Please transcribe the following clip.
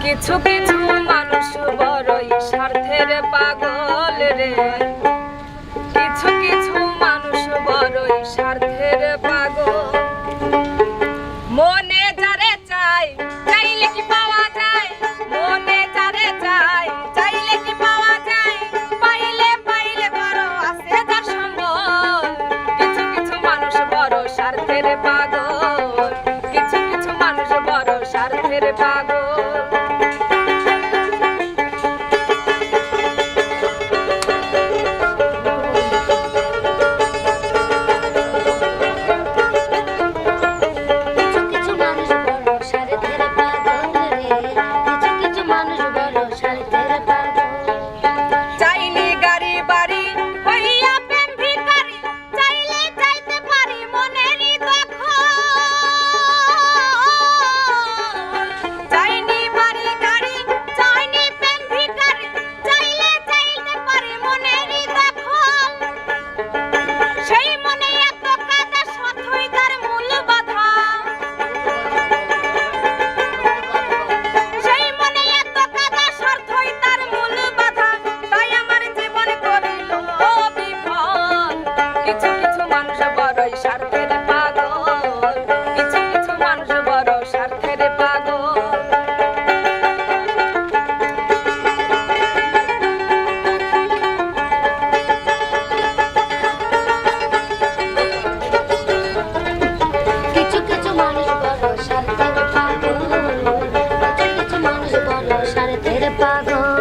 কিছু কিছু মানুষ বড়ই স্বার্থের পাগল রে, কিছু কিছু মানুষ বড়ই স্বার্থের পাগল। মনে যারে চাই চাইলে কি পাওয়া যায়, মনে যারে চাই চাইলে কি পাওয়া যায়, পাইলে পাইলে বড় আছে যার সম্বল। কিছু কিছু মানুষ বড় স্বার্থের পাগল, কিছু কিছু মানুষ বড় স্বার্থের পাগল। কিছু কিছু মানুষ বড়ই স্বার্থের পাগল, কিছু কিছু মানুষ বড় স্বার্থের পাগল। কিছু কিছু মানুষ বড় স্বার্থের পাগল, কিছু কিছু মানুষ বড় স্বার্থের পাগল।